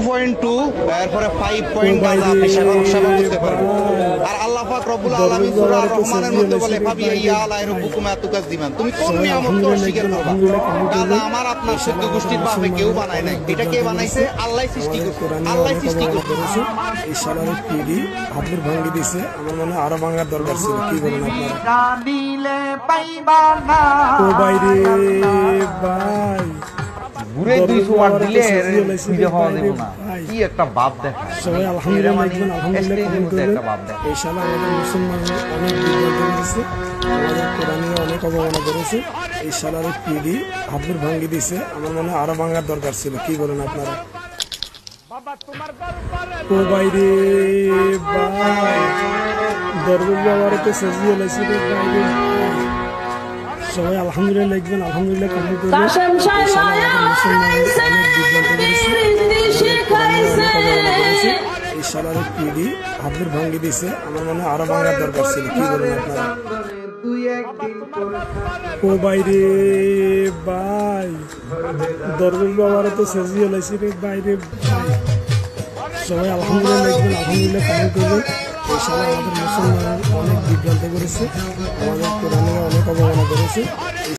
3.2 এরপরে 5 গাজা আপনি সেবা করতে পারবেন। আর আল্লাহ পাক রব্বুল আলামিন সূরা আর-রহমানের মধ্যে বলে ফাবিআইয়া আলাই রাব্বিকুমা তুকাজ্জিবান, তুমি কোন নিয়ামতকে অস্বীকার করবা? গাজা আমার আপনার সূর্য গোষ্ঠীর বাপে কেউ বানায় নাই, এটা কে বানাইছে? আল্লাহই সৃষ্টি করছে, আল্লাহই সৃষ্টি করেছে। এই শালার পিডি হাতের ভাঙি দিছে, আমার মনে হয় আরো ভাঙার দরকার ছিল। কি বলেন আপনারা? ও ভাই রে ভাই, ঘুরে 200 ওয়াট দিলে ভিডিও পাওয়া যাবে না। কি একটা ভাব দেখা, সবাই আলহামদুলিল্লাহ লিখবেন, আলহামদুলিল্লাহ কমেন্ট করবেন। একটা ভাব দেখা। এই শালা আমাদের মুসলমানের অনেক বিভ্রান্ত করেছে, আমাদের কোরআনে অনেক অবমাননা করেছে। এই শালার পিডি হাতের ভাঙি দিছে, আমার মনে হয় আরো ভাঙার দরকার ছিল। কি বলেন আপনারা? ও ভাই রে ভাই, দরবার বাবার তো সাজিয়ে লাইছে রে ভাই রে। সবাই আলহামদুলিল্লাহ লিখবেন, আলহামদুলিল্লাহ কমেন্ট করবেন। এই শালা আমাদের মুসলমানের অনেক বিভ্রান্ত করেছে, এই শালার পিডি হাতের ভাঙি দিছে, আমার মনে হয় আরো ভাঙার দরকার ছিল। কি বলেন আপনারা? ও ভাই রে ভাই, দরবার বাবার তো সাজিয়ে লাইছে রে ভাই রে ভাই। সবাই আলহামদুলিল্লাহ লিখবেন, আলহামদুলিল্লাহ কমেন্ট করবেন। এই শালা আমাদের মুসলমানের অনেক বিভ্রান্ত করেছে, আমাদের কোরআনে অনেক অবমাননা করেছে।